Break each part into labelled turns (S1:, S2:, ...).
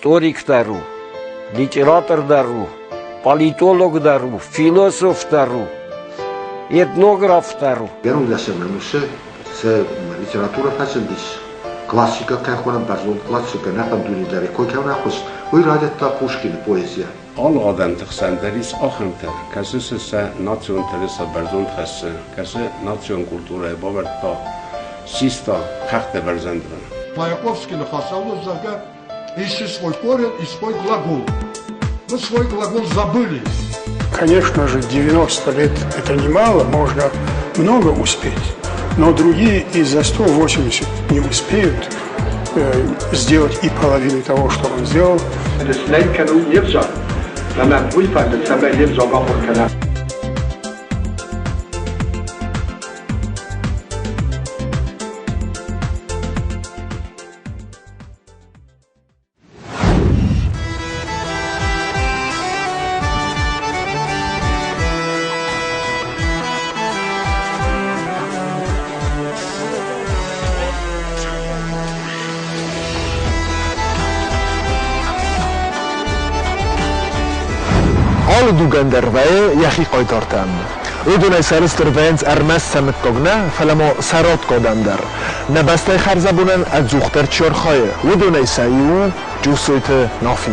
S1: историк дару, литератор дару, политолог дару, философ дару, этнограф дару.
S2: Первым для себя se literatura facendis classica că acum bazul classica ne panduri de coi că una fost ui radeta Pushkin poezia
S3: all adam txanderis axmter kasese nation teresa bazul xasse kase nation kultura boverta sista xaxte berzendra
S4: Mayakovsky написал заga ищи свой корень и свой глагол. Мы свой глагол забыли.
S5: Конечно же, 90 лет это немало, можно много успеть. Но другие и за 180 не успеют сделать и половины того, что он сделал.
S6: دوگندروه یخی قایدارتم ودونه سرستر وینز ارمس سمتگونه فلمو سرات قادم در نبسته خرزبونن از زوختر چرخای ودونه سیو جوسویت نافی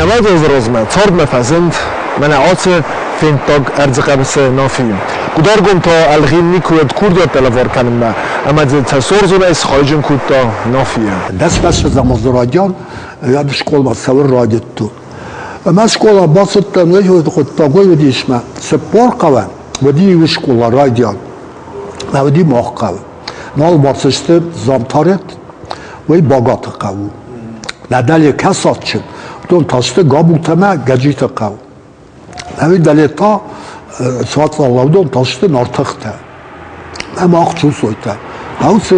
S6: نماز از روزمه فرد مفزند من عاص فینتاگ ارزقابس نافیم کدارگم تا الغین نیکوید کردیا تلفر کنم اما تصور زونه از خواهجم کود تا نافیم
S4: دست بس زمان رادیان یاد شکل با سوار رادیت تو اما شکل باسط تنویج خود تاگوی ودیش ما سپار قوان ودی شکل رادیان و ودی ماه قوان نال باسشت زامتارت وی باگات قوان ندالی کسات چند دون تاسته گابوتما گجیت قو. همی دلیتا ساعت والله تاسته نارتخته. اما آخچون سویته. هاوس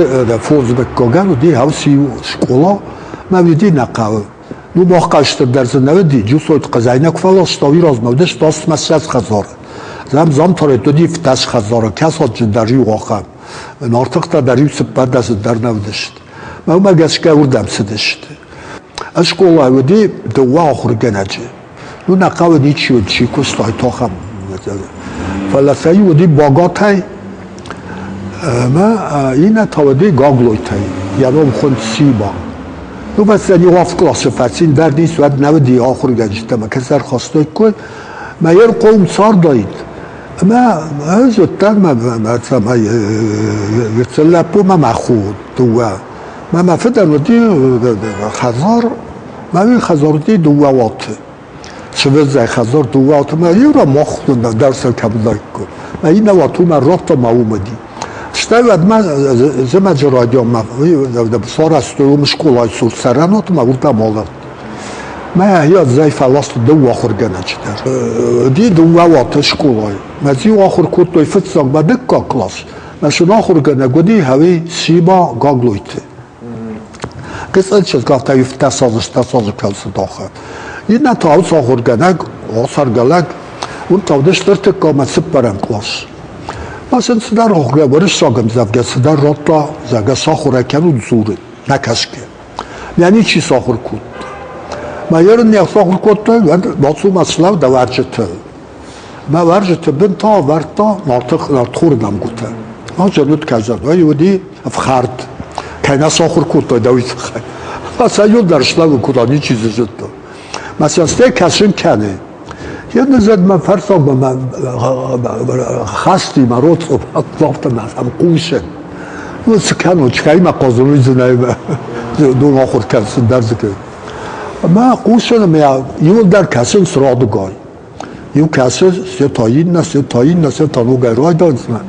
S4: فوز بکگان و دی هاوسی شکولا مویدی نقاو. نو باقاشتر درز نودی جو سویت قزاینه کفالا شتاوی راز مودش داست مسجد خزاره. زم تاره دی فتاش خزاره کسات جندری واقعا. نارتخته دریو سپر دست در نودشت. ما مگسکه وردم سدشت. اشکولا ودی دوا آخر گنجه نو نقاو دی چی و چی کستای تاخم فلسایی ودی باگات های ما اینه تا ودی گاگلویت های یادم خون سیبا نو بس یعنی واف کلاس فرسین در نیست ود نودی آخر گنجه تما کسر خواستای که ما یر قوم سار دایید ما زودتر ما یتسلپو ما مخود دوا ما مفدر ودی خزار ما خزار دی دوات شبه زای خزار دوات ما یورا مخدن درس کبلای کو ما این واتو ما رفت ما اومدی شتاید ما زمان رادیو ما بسار استو مشکلای سر سرانات ما ورتا مالر ما یا زای فلاست دو آخر گنج در دی دوات شکلای ما زی آخر کوتوی فتسان با دکا کلاس ما شون آخر گنج گودی هوی سیبا گاگلویته قصد شد که تا یفت تسازش کلس داخل این نه تا اوس آخر گنگ آسر گلگ اون تا دش درت کامت سپرم کلاس مثلا سدر آخر گبرش ساگم زفگه سدر راتا زفگه ساخوره کنون زوره نکشکه یعنی چی ساخور کود ما یارن نیخ ساخور کود تا باتسو مسلاو دا ورجته ما ورجته بین تا ورتا نارتخوردم گوته ما جنود کجر و یودی افخارد کینا ساخور کود تا دوید خیلی مثلا یون درشلاو کودانی چیزی جد تا مثلا سته کشن کنه یه نزد من فرسا با من خستی من رو اطلافتم هم قوشه و سکنو چکایی من قازلوی زنایی دون آخور کسن درزه که من قوشنم یا یول در کسن سرادو گای Eu casă se tainna, se tainna, se tanuga rojdonsna.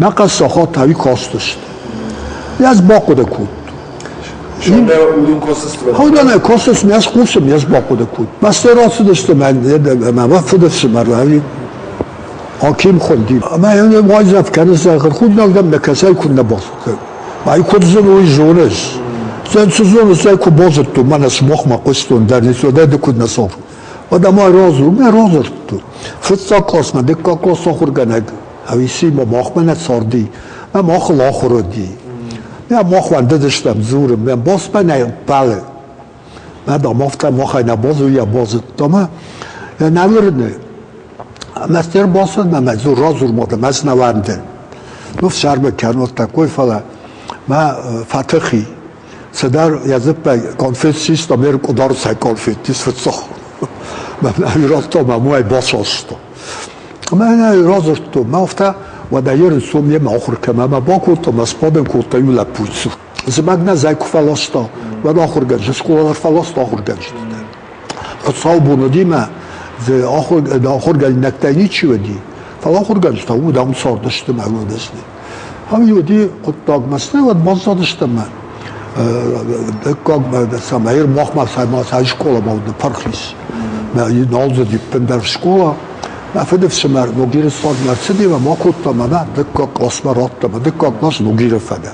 S4: Naqas saxotavi kostust. Yaz boquda kut.
S6: Şunda udun kostust.
S4: Hodana kostus mes qusum yaz boquda kut. Masterası dıştı ben vafıdısı marlavi. Hakim xondi. Ama yani vazif kanısa khudnaldan mekasay kunna bosdu. Ay kudzun oy zones. Sen suzun say ku bozuttu mana smokhma qostun darnisoda de kunna sor. Adama rozur, me rozurttu. Fıtsa kosma, dekka kosa khurganag. Avisi ma mokhmanat sordi. Ma mokhl akhurdi. Ya mokhwanda dıştam zurum. Ben bosmana pale. Ma da mofta mokhayna bozu ya bozuttu ama navirne. Master bossan ma zur rozur moda masnavande. Ну, в Шарбекян вот такой фала. Ма Фатахи. Седар языпа конфессист Америку дарсай конфеттис фцох. Ма росто ма мой бососто. Ма розорто мафта ودا сумье махур кама ма бокуто ма споден кута юла пуйцу. Змагна зайку фалосто. Ва ахурган школалар фалосто ахурган. Отсаубуно дима зе ахурган нактайни чивди. فالآخر sta u dam sordıştım evladesini. Ham yudi kuttag masne ve mazadıştım ben. Dekkag ben samayir mahma say şkola mavdu parklis. Ben nalza dippen der şkola. Ben fedef semer nogir sord mersedi ve makutta mana dekkag asma ratta ma dekkag nas nogir fede.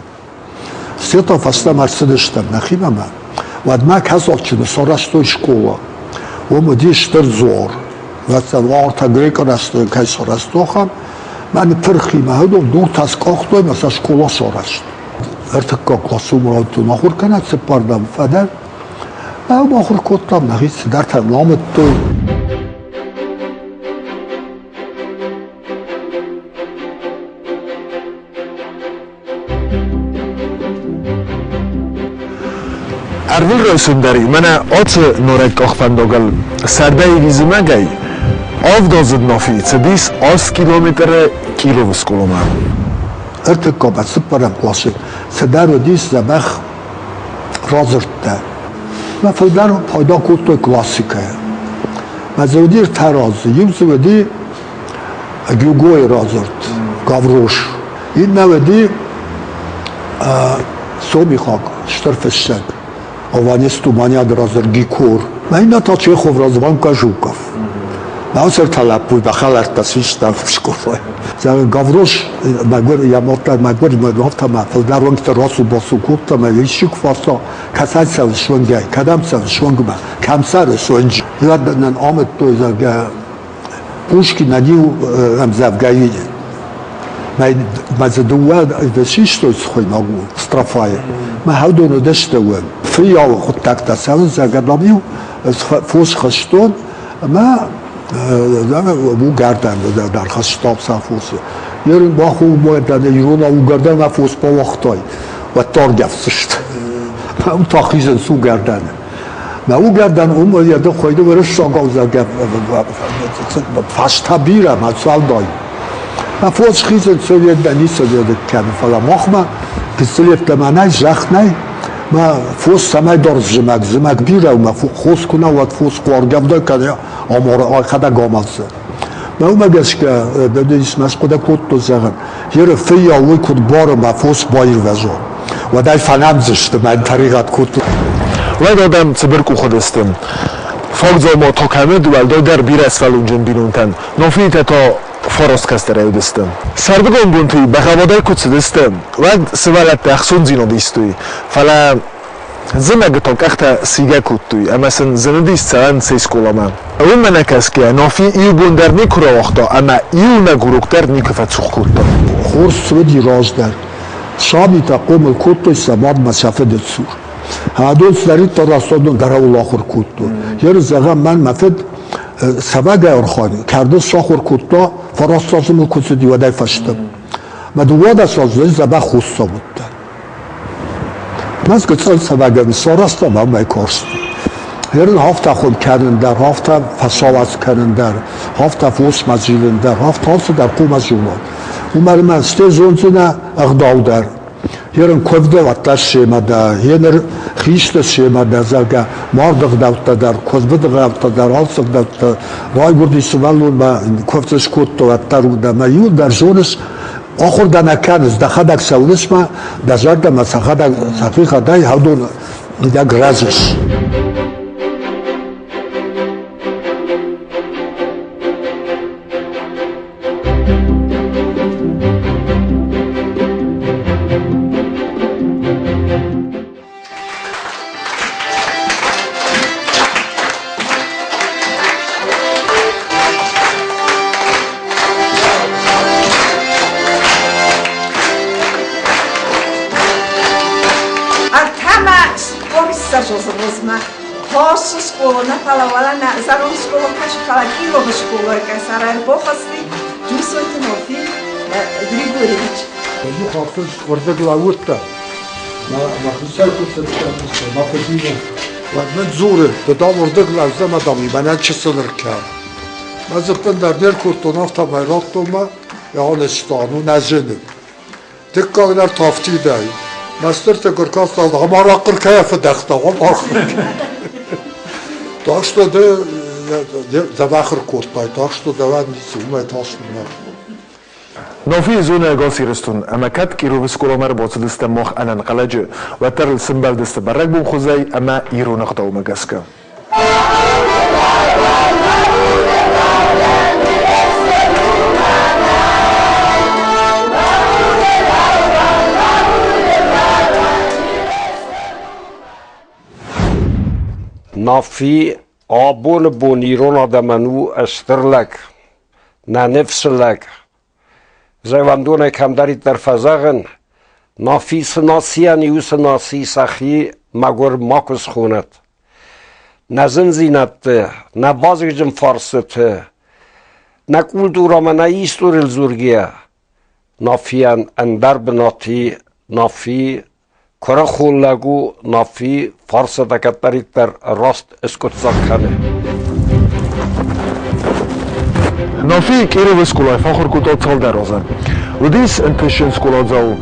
S4: Seta fasla mersediştim nakhima ben. Ve dmak hasofçını sorasto şkola. O mudi işler zor. Vățăl orta grecă rastă ca să rastoham, mani părkhima hădom dur tas qoxtoy masa școla sorast. Artık qosum roltu nahur kana separdam fadar. Am nahur kottam nahis dartan namıttı.
S6: Arvil Roysundari, mana oță norek qoxfandogal sarday gizmagay. Avdozid nofi, cedis 10 kilometre kilovus koloma.
S4: Artık kapat separam klası. Sedar ödis zabah razırtta. Ma fıldar payda kutu klasika. Ma zevdir tarazı, yumsuvedi gügoy razırt, gavroş. İnnevedi somikhak, şterfeşek. Ованисту маняд разыр гикур. Майна та Чехов разван Кажуков. Наусер талапуй бахаларта свиштан в школе. За Гаврош магор я мотар магор мофта ма филдарванкта расу босу кутта ма ишик фаса касайсал швонгай кадамсал швонгма камсар швонж. Яднан амет то за Пушкин надил амзавгаи. Мазадуа вешишто схой магу страфая. Ма хавдоно даштаван. Фрия خود تک تصاویر زگردامیو فوش خشتون ما بو گردن در خشتاب سافوس یارن با خوب باید ایران او گردن ما فوش با وقتای و تار گفسشت ما اون تاخیزن سو گردن ما او گردن اون یاده خویده برش شاگاو زگرد فشتا بیره ما سوال دای ما فوش خیزن سوید دنی سوید کنه فلا مخما پسلیت دمانه جخت نی ما فوس سمای دار زمک بیره و ما خوش کنه و فوس قارگفته کنه آمار آخده گاملسه ما او مگش که بدهیش مسقوده کود تو زغن یه فی آوی کود بار ما فوس بایر وزو و دای فنم زشته من طریقت کود تو
S6: و دادم سبرکو خودستم فاگزا ما تا کمه دوالدای در بیر اسفل اونجن بینونتن نافیت تا فاراست کستره اودستم سربگان بونتوی بخوادای کود سدستم و سوالت تخصون زینو دیستوی فلا زمگ تا کخت سیگه کود توی اما سن زندیست سران سیس کولما اون منکس که نافی ایو بوندر نیکورا وقتا اما ایو نگروکتر نیکفت سخ کود تا
S4: خورس سودی راز در شامی تا قوم کود توی سماد مسافه دسور هادون سرید تا راستادون در اول آخر کود تو یه زغم من مفد سبگه ارخانی کرده ساخور کود تا فراستازم کود سدی و دای فشتم مدواد اسازوی زبه خوستا بود من گفتم سبگه ساراستم هم میکرست هرن هفته خود کردن در هفته فساوت کردن در هفته فوس مزیلن در هفته هست در قوم از جولان اومد من سته زونزنه اقداو در Ерен ковдеватта шемада, енер христос шемада, зага мордық давтадар, ковбыдық давтадар, алсық давтадар, райгурди сувалун ба ковтеш куттоваттар уда, ма юлдар жоныс, охурдан аканыз, да хадак саулыс ма, да жарда ма сахадак, сахихадай, хавдун, да гразиш.
S7: Hosu školu, napalovala na zarom školu, kašu Kalakilovu školu, kaj Sarajevo pohosli, Jusojte Nofi Grigorjević.
S4: Bu hafız orada glavutta. Na hısar kusatışlarımızda, na fedine. Ben zure, da orada glavzam adamı, ben elçi sınırken. Ben zıptın derler kurtun hafta bayrak dolma, ya Anestanu nezini. Tıkkağlar taftidayı. Master tekrar kastaldı, ama rakır keyfi dekta, ama rakır. Так что да вахр куртай, так что да вандис умай ташмина.
S6: نافی زونه گاسیرستون اما کد کیرو بسکولامر باطل دست مخ انن قلجه و تر سنبل دست برک بون خوزی اما ایرو نقطه اومه گسکه.
S1: نافی آبون بونیرون آدمانو استرلک نه نفسلک زیواندونه کم دارید در فضاغن نافی سناسی نیو سناسی سخی مگر ماکس خوند نه زنزینت نه بازگجم فارست نه کولتورا نه ایستور الزورگیه نافیان اندر بناتی نافی کره خولگو نافی فارس دکتری در راست اسکوت زاکنه.
S6: نافی کیرو بسکولای فخر کودات سال درازن. ودیس انتشن سکولات زاو.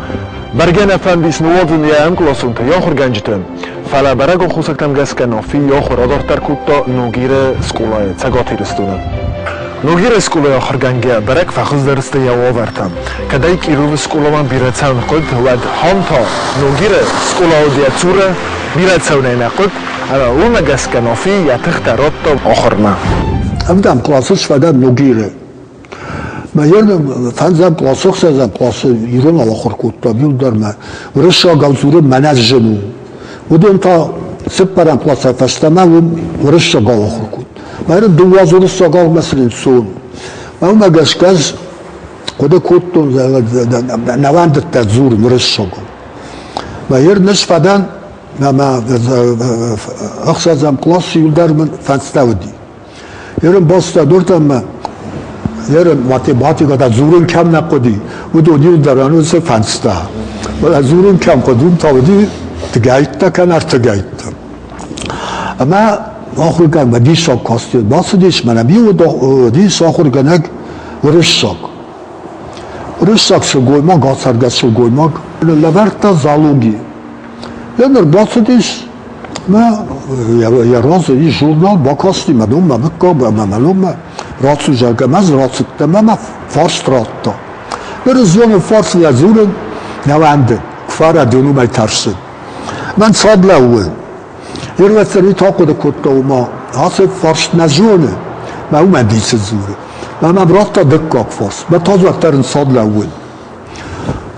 S6: برگن افندیس نوازن یا ام کلاسون تا یا خور گنجتن. فعلا برگو خوسکتم گسک نافی یا خور آدار تر کودتا نوگیر سکولای تگاتی رستونه. نوگیر سکولای آخر گنگه برک فخوز درسته یا آورتم. کدای کیرو بسکولا من بیرتسان قد ود هم تا نوگیر سکولا و دیاتوره بیرتسونه نقد اما اون گسک نافی یا تخترات تا آخر ما.
S4: امدام کلاسش فقط نوگیره. ما یادم فنزم کلاسخ سازم کلاس ایران آخر کودتا بیل درم. ورشا گوزوره منجمو. ودیم تا سپرم کلاس فستم ورشا گاو آخر کود. Bayram duvazını sakal mesela son. Ama gaskaz koda kuttum navandet da zur mırışşogo. Bayır nesfadan ama aksazam klası yıldarımın fanstavdi. Yarın basta dörtama yarın matematikada zurun kam nakodi. Bu da yıldarın ise fansta. Bana zurun kam kodum tavdi tigaytta kanar tigaytta. Ama آخرگان و دیشاک کاستی باسدیش منم بیو دیش آخرگانک ورشاک شو ما گاسرگاز شو ما لورتا زالوگی لنر باسدیش ما یا راز این ژورنال با کاستی مدوم ما بکاب ما معلوم راسو جاگمز راسو تمام فارس راتا بر زوم فارس یزورن نوانده کفار دونو می ترسد من صاد لاول یروسری تاقود کتا و ما حاصل فارس نجونه ما او من دیس زوره ما براستا دکاک فارس ما تاز وقترن صاد لاول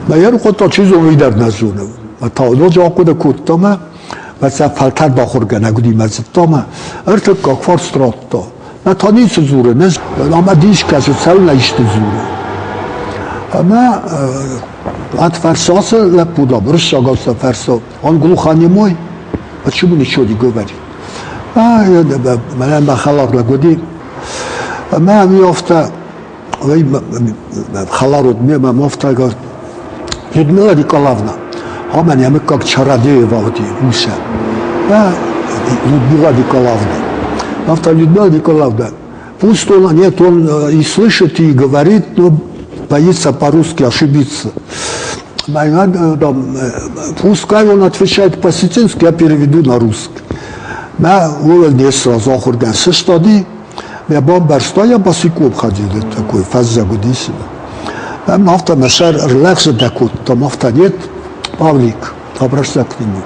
S4: ما یرو خود تا چیز امیدر نجونه ما تا جا قود کتا ما مثلا فلتر باخور گنگودی مزدتا ما ارتکاک فارس راتا ما تا نیس زوره نز اما دیش کسی سل نیشت زوره اما ات فرساس لپودا برش شاگاست فرسا آن گلو خانی موی Почему ничего не говорит? Меня халар лагоди. Меня мёфта, халарут мимо мёфта говорит, Людмила Николаевна, а меня мы как чародеева вот уша. Людмила Николаевна. Мёфта Людмила Николаевна. Пусть он нет, он и слышит, и говорит, но боится по-русски ошибиться. Пускай он отвечает по-осетински, я переведу на русский. Я увидел несколько раз охурган сестади, я бомбарстоя басикуб ходил такой фаза годисина. Я мафта мешар релакса такой, там мафта нет, Павлик, обращайся к нему.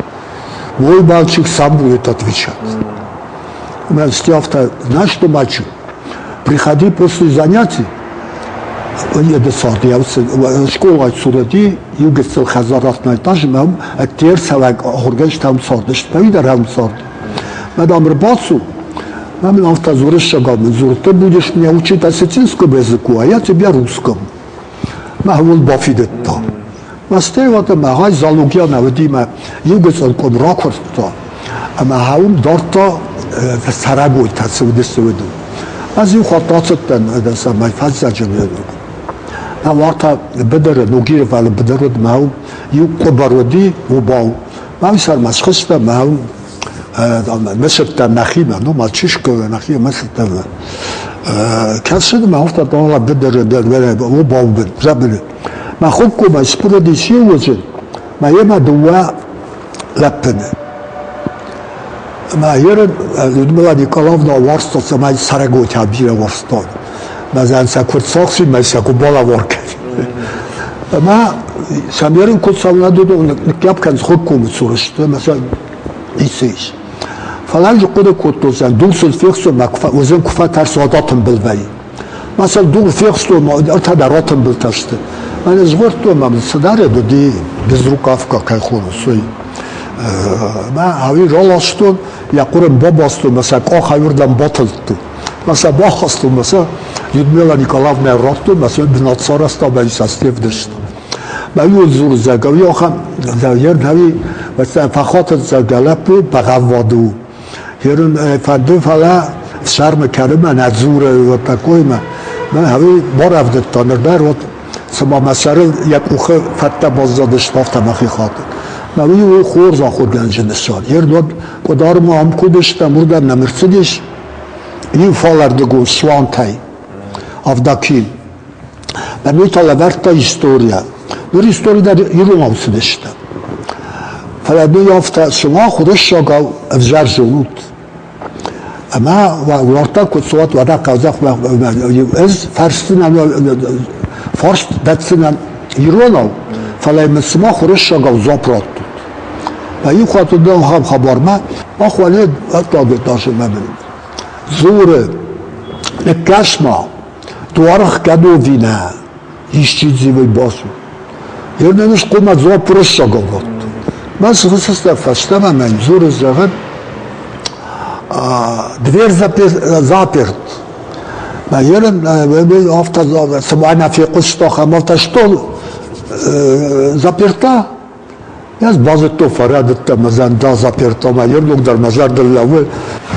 S4: Мой мальчик сам будет отвечать. Я сказал, знаешь что, мальчик, приходи после занятий, школа отсюда, югецел хазарат на этаже, мы оттер савак охургаш там сордыш, повидер там сорд. Мы дам работу, мы автозуры шагам, ты будешь меня учить осетинскому языку, а я тебе русскому. Мы говорим, бафидет то. Мы стоим там, мы гай залугия наводим, югецел кон ракурс то, а мы говорим, дорто сарагой тасуды сюда. Аз ю хатацтан да самай фазаджем. А варта бедер нугир вал бедерод мау ю кобароди убау. Мамсар масхста мау месерта нахима, ну мальчишка нахима месерта. Касид мауфта дола бедер бедер убау бед. Забили. Ма хокку ма спуради сиузе. Ма ема дуа лапне. ما یه لودمیلا نیکولایونا وارستاد من سرگوت همیشه وارستاد. مثلا سکوت ساختی من سکوت بالا وارکد. ما سمیرین کد سالنا دو نکیاب کنز خود کوم سرشته مثلا ایسیش. فلان جو کد کد دوزن دولسل فیکسو ما وزن کفا ترس عاداتم بالبایی. مثلا دول فیکسو ما ارتا دراتم بالتشته. من از ورد ما صداره دودی بزرگافکا که خونسوی. ما هاوی رالاشتون یا قرن باباستون مثلا آخایوردم باطلتون مثلا باخستون مثلا یودمیلا نیکولایونا رفتون مثلا بناتسارستا بیش استیف داشتون ما یود زور زگاوی آخم یر نوی مثلا فخات زگلپو بغوادو یرون فندو فلا شرم کرم نزور و تکوی من هاوی بارفت تانر و سما مثلا یک اوخه فتا بازدادش بافتم اخی خاطر نوی او خورز آخور گنجنشان یر داد کدارم هم کودش تموردم نمرسیدش این فالردگو سوان تای افداکیل ben uitalavert istoria. Nur istoria der Irun ausdeshta. Faladu yafta shma khudashagaw avjarjunut. Ama warta kutswat wada qazaq ez farstina farst datsina Irunov. Falay mesma khudashagaw zaprot. و این خاطر دارم هم خبر ما خواهد اتاق داشته من زوره نکشما دوارخ کدو وینه هیچ چیزی وی باسو یه نمیش قومت زوا پرش شگاوت من سخص فشتم من زور زغن دور заперт ما یرم افتا سمعنا في قشطة خمالتا شتول заперта از بعض تو فرادت مزن دا zaperto ما یه در مزار دلوه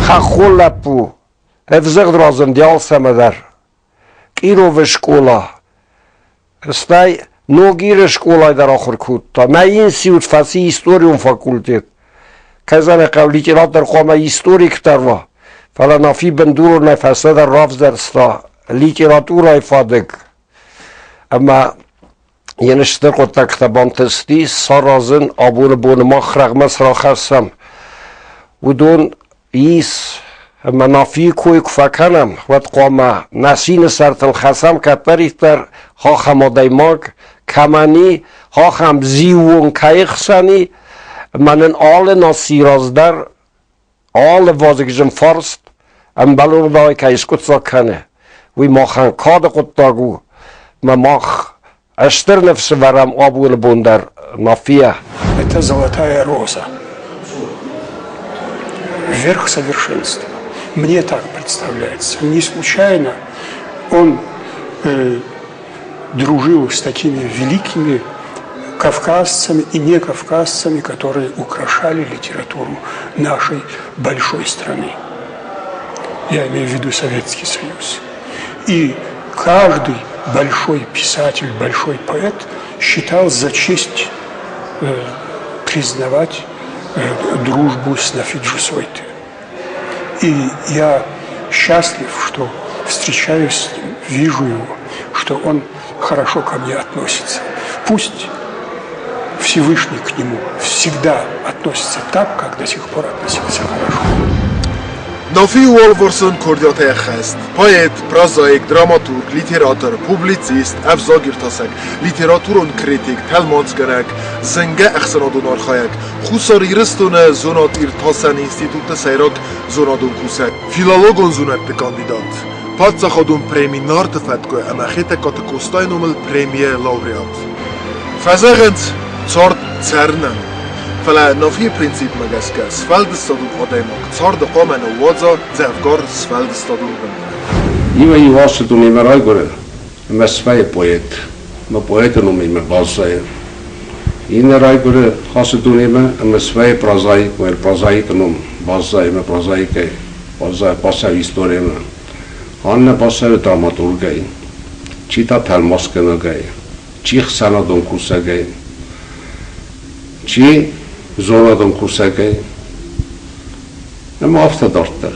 S1: خخولپو افزق درازم دیال سمدر کیرو شکولا استای نوگیر شکولای در آخر کود تا ما این سیوت فسی هیستوریوم فاکولتیت کزن قولی که در خواه ما هیستوریک دروا فلا نافی بندور نفسه در رافز در ستا لیتراتور ایفادگ اما یه نشتر قطع کتابان تستی سارازن آبون بون ما خرقمس را خرسم و دون ایس منافی کوی کفکنم وقت قوام نسین سرتن خسم کتریفتر خواهم آدیماگ کمانی خواهم زیوون کایخسانی منن آل ناسیرازدر آل وازگجم فرست ام بلون دای که اسکت ساکنه وی ماخن کاد قطعگو ماخ اشتر نفس ورم آبون بوندر نافیه
S5: Это золотая роза. Верх совершенства. Мне так представляется. Не случайно он дружил с такими великими кавказцами и не кавказцами, которые украшали литературу нашей большой страны. Я имею в виду Советский Союз. И каждый большой писатель, большой поэт считал за честь признавать дружбу с Нафиджу Сойте. И я счастлив, что встречаюсь с ним, вижу его, что он хорошо ко мне относится. Пусть Всевышний к нему всегда относится так, как до сих пор относился хорошо.
S6: Nofi Wolverson Kurdiotex است. Poet, prozaik, dramaturg, literator, publitsist, افزاگیرتاسک، لیتراتورون کریتیک، تلمانسگرک، زنگه اخسنادون آرخایک، خوصاری رستونه زونات ایرتاسن اینستیتوت سیراک زونادون کوسک، فیلالوگون زونت کاندیدات. پادزا خودون پریمی نارت فتگوه اما خیطه کاتکوستای نومل پریمیه لاوریات. فزاغند چارد چرنن. فلا نافی پرینسیپ مگس که سفلد استادون آدایماک چارد قامن و وادزا زفگار سفلد استادون بند.
S3: Ima i vašetun ima rajgore, ima sve je poet, ima poetenom ima balsaje. Ina rajgore hasetun ima sve je prozaik, ima prozaikenom balsaje, ima prozaike, balsaje istorijama. Anne balsaje dramaturgaj, čita telmaskenagaj, čih sanadon kusagaj, či zonadon kusagaj, ima aftadartar.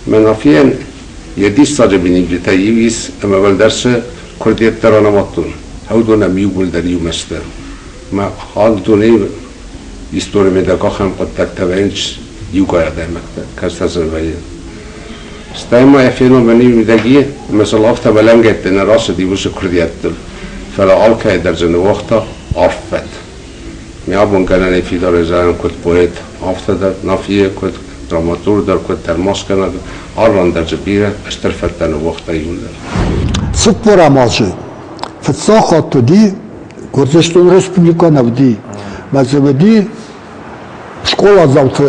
S3: Men afien يديس صار بنيجي تايبيس أما بلدرس كردية ترانا مطون هودونا ميو بلدريو مستر ما خالدوني يستوري مداكا خم قد تكتبينش يوكا يدامك كاستازربايا ستايما يفينو مني مداجية مثلا أفتا بلانجت إن راس دي وش كردية فلا ألقى يدرجن وقتا عرفت ميابون كان في دار زان كنت بويت أفتا در نافية كنت دراماتور در كنت ترماس كان آران در جبیره اشترفتن و وقت ایون در
S4: ست برامازه فتساخات تو دی گرزشتون رسپوبلیکا نبودی مزودی شکولا زوت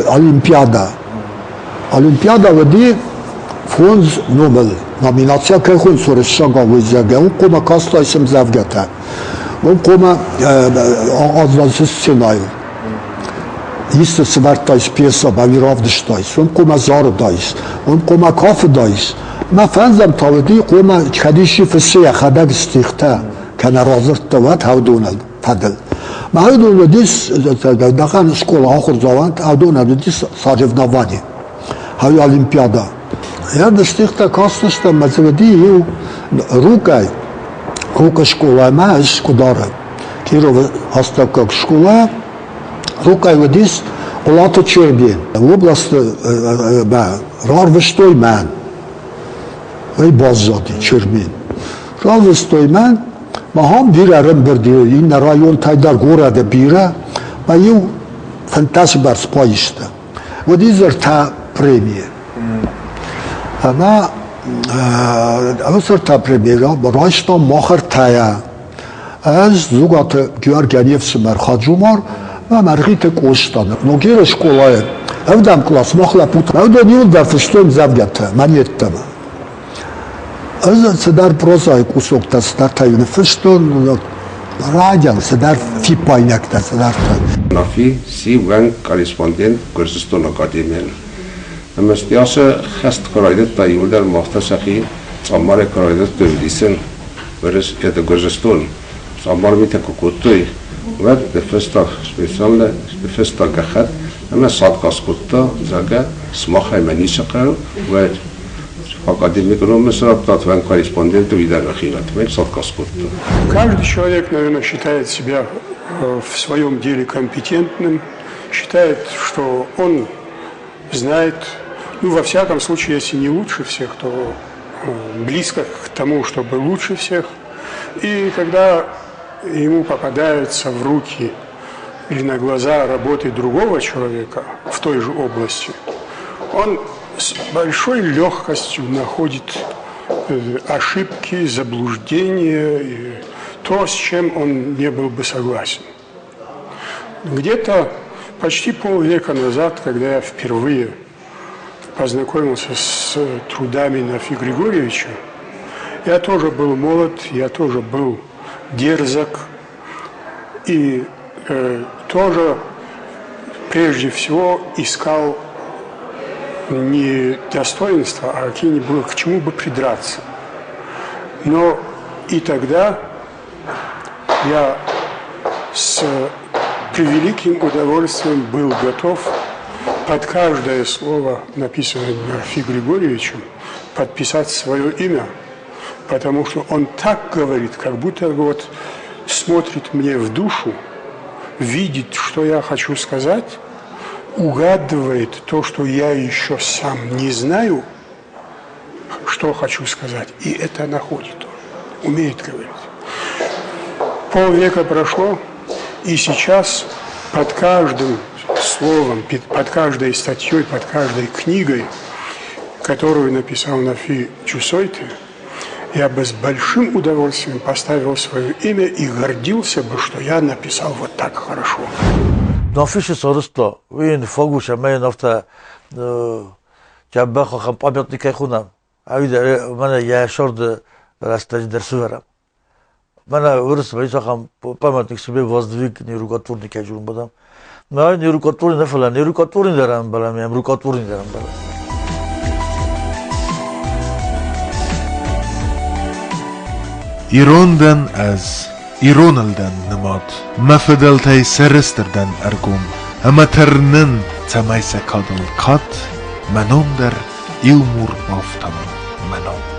S4: اولمپیادا ودی فونز نوبل نامیناسیا که خون سورشا گاویزگه اون قوم کاستا اسم زفگته اون قوم آزوانسیس سینایو Isto svartais pjesa baviravdishtais, on koma zardais, on koma kafedais. ما فنزم تاودي قوما كديشي في السيا خدق استيختا كان رازرت توات هودونا فضل ما هودونا ديس دقان سكولا آخر زوانت هودونا ديس صارف نواني هاي أولمبيادا يرد استيختا كاستشتا مزودي يو روكا شكولا ما اش كداره كيرو هستاكا شكولا Рукай водис олато чербен. В область рарвыштой мен. Ой баззади чербен. Рарвыштой мен махам бирарым бірді. Ин район тайдар горада бира. Ма ю фантаси бар спайышты. Водизер та премия. Ана авсар та премия. Райштан махар тая. از زوگات گیارگانیف سمر خاجومار و مرغیت کوشتان. نوگیر شکلای اودم کلاس مخلا پوت. اودانیو در فشتوم زبگته من یتم. از سدار پروزای کوسوک دست در تایون فشتون راجل سدار فی پاینک دست در تا.
S3: نافی سی ون کارسپاندنت گرزستون اکادمیل. اما استیاس خست کرایدت تایون در مفتشقی سامار کرایدت دویلیسن ورش ات گرزستون. سامار میته کوکوتوی و بفستا سپیشال بفستا گخت اما سات کاسکوتا زاگه سماخای منیشقه و академик مثلا تاتوان корреспондент видар ахират мен сат каскота.
S5: Каждый человек, наверное, считает себя в своем деле компетентным, считает, что он знает, ну, во всяком случае, если не лучше всех, то близко к тому, чтобы лучше всех. И когда ему попадается в руки или на глаза работы другого человека в той же области, он с большой легкостью находит ошибки, заблуждения, и то, с чем он не был бы согласен. Где-то почти полвека назад, когда я впервые познакомился с трудами Нафи Григорьевича, я тоже был молод, я тоже был дерзок и тоже прежде всего искал не достоинства, а какие-нибудь к чему бы придраться. Но и тогда я с превеликим удовольствием был готов под каждое слово, написанное Нафи Григорьевичем, подписать свое имя, потому что он так говорит, как будто вот смотрит мне в душу, видит, что я хочу сказать, угадывает то, что я еще сам не знаю, что хочу сказать, и это находит он, умеет говорить. Полвека прошло, и сейчас под каждым словом, под каждой статьей, под каждой книгой, которую написал Нафи Чусойте, я бы с большим удовольствием поставил свое имя и гордился бы, что я написал вот так хорошо.
S8: Нафиши сорусто, вин фогуша мен авто жабба хам памятник айхунам. Авида мана я шорд растач дерсуверам. Мана урус байса хам памятник себе воздвиг нерукотворник ажун будам. Но нерукотворник нафала нерукотворник дарам балам, я рукотворник дарам балам.
S6: Irondan az Ironaldan nimod mafadaltay sarıstirdan argum amatarnin tamaysa kadal kat manom dar ilmur baftam manom